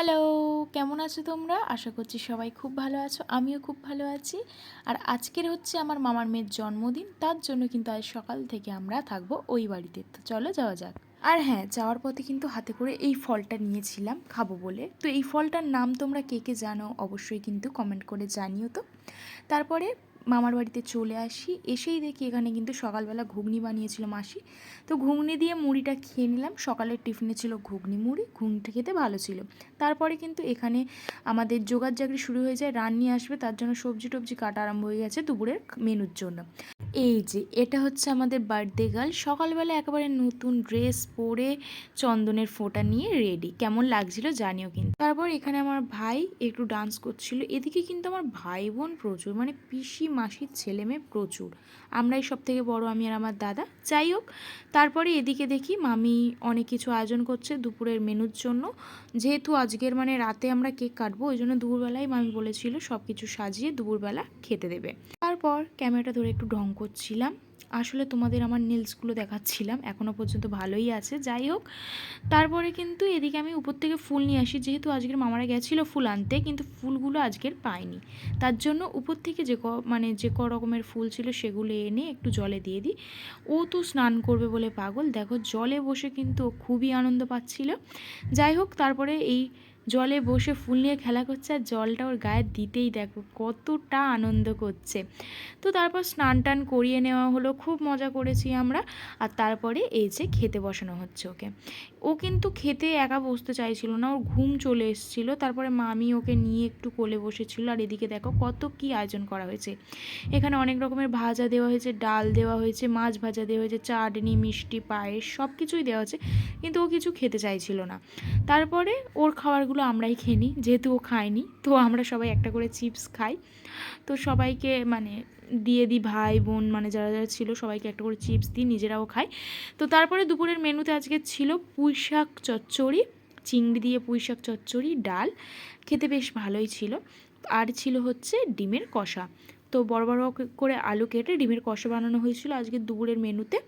Hello, কেমন আছো তোমরা? আশা করছি সবাই খুব ভালো আছো। আমিও খুব ভালো আছি। আর আজকের হচ্ছে আমার মামার মেয়ের জন্মদিন। তার জন্য কিন্তু আজ সকাল থেকে আমরা থাকবো ওই বাড়িতে। তো চলো যাওয়া যাক। আর হ্যাঁ, যাওয়ার পথে কিন্তু হাতে করে এই ফলটা নিয়েছিলাম খাবো বলে। তো এই ফলটার নাম তোমরা কে কে জানো অবশ্যই কিন্তু কমেন্ট করে জানিও তো। তারপরে মামার বাড়িতে চলে আসি, এসেই দেখি এখানে কিন্তু সকালবেলা ঘুগনি বানিয়েছিল মাসি। তো ঘুগনি দিয়ে মুড়িটা খেয়ে নিলাম। সকালের টিফিনে ছিল ঘুগনি মুড়ি, ঘুগনিটা খেতে ভালো ছিল। তারপরে কিন্তু এখানে আমাদের জোগাড় জাগড়ি শুরু হয়ে যায়, রান্নি আসবে, তার জন্য সবজি টবজি কাটা আরম্ভ হয়ে গেছে দুপুরের মেনুর জন্য। এই যে এটা হচ্ছে আমাদের বার্থডে গার্ল, সকালবেলা একেবারে নতুন ড্রেস পরে চন্দনের ফোঁটা নিয়ে রেডি। কেমন লাগছিল জানিও কিন্তু। তারপর এখানে আমার ভাই একটু ডান্স করছিল। এদিকে কিন্তু আমার ভাই বোন প্রচুর, মানে পিসি মাসির ছেলে মেয়ে প্রচুর। আমরাই সব থেকে বড়, আমি আর আমার দাদা। যাই হোক, তারপরে এদিকে দেখি মামি অনেক কিছু আয়োজন করছে দুপুরের মেনুর জন্য। যেহেতু আজকের মানে রাতে আমরা কেক কাটবো, ওই জন্য দুপুরবেলায় মামি বলেছিল সব কিছু সাজিয়ে দুপুরবেলা খেতে দেবে। তারপর ক্যামেরাটা ধরে একটু ঢং করছিলাম। আসলে তোমাদের আমার নেলসগুলো দেখাচ্ছিলাম, এখনও পর্যন্ত ভালোই আছে। যাই হোক, তারপরে কিন্তু এদিকে আমি উপর থেকে ফুল নিয়ে আসি, যেহেতু আজকের মামারা গেছিলো ফুল আনতে, কিন্তু ফুলগুলো আজকের পাইনি। তার জন্য উপর থেকে যে ক রকমের ফুল ছিল সেগুলো এনে একটু জলে দিয়ে দিই। ও তো স্নান করবে বলে পাগল, দেখো জলে বসে কিন্তু ও খুবই আনন্দ পাচ্ছিল। যাই হোক, তারপরে এই জলে বসে ফুল নিয়ে খেলা করছে, আর জলটা ওর গায়ে দিতেই দেখো কতটা আনন্দ করছে। তো তারপর স্নান টান করিয়ে নেওয়া হলো, খুব মজা করেছি আমরা। আর তারপরে এই যে খেতে বসানো হচ্ছে ওকে। ও কিন্তু খেতে একা বসতে চাইছিল না, ওর ঘুম চলে এসেছিলো। তারপরে মামি ওকে নিয়ে একটু কোলে বসেছিল। আর এদিকে দেখো কত কি আয়োজন করা হয়েছে। এখানে অনেক রকমের ভাজা দেওয়া হয়েছে, ডাল দেওয়া হয়েছে, মাছ ভাজা দেওয়া হয়েছে, চাটনি, মিষ্টি, পায়েস সব কিছুই দেওয়া হয়েছে। কিন্তু ও কিছু খেতে চাইছিল না। তারপরে ওর খাবারগুলো আমরাই খেয়ে নিই, যেহেতু ও খায়নি। তো আমরা সবাই একটা করে চিপস খাই। তো সবাইকে মানে দিয়ে দিই, ভাই বোন মানে যারা যারা ছিল সবাইকে একটা করে চিপস দিই, নিজেরাও খাই। তো তারপরে দুপুরের মেনুতে আজকে ছিল পুঁই শাক চচ্চড়ি, চিংড়ি দিয়ে পুঁই শাক চচ্চড়ি, ডাল। খেতে বেশ ভালোই ছিল। আর ছিল হচ্ছে ডিমের কষা। তো বড় বড় করে আলু কেটে ডিমের কষা বানানো হয়েছিল আজকে দুপুরের মেনুতে।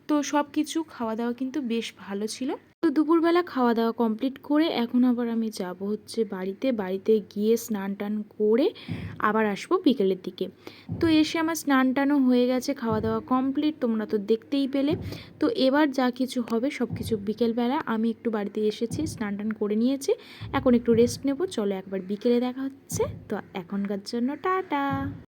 তো সব কিছু খাওয়া দাওয়া কিন্তু বেশ ভালো ছিল। তো দুপুরবেলা খাওয়া দাওয়া কমপ্লিট করে এখন আবার আমি যাব হচ্ছে বাড়িতে গিয়ে স্নান টান করে আবার আসবো বিকেলের দিকে। তো এসে আমার স্নান টানও হয়ে গেছে, খাওয়া দাওয়া কমপ্লিট, তোমরা তো দেখতেই পেলে। তো এবার যা কিছু হবে সব কিছু বিকেলবেলা। আমি একটু বাড়িতে এসেছি, স্নান টান করে নিয়েছি, এখন একটু রেস্ট নেব। চলো একবার বিকেলে দেখা হচ্ছে। তো এখনকার জন্য টাটা।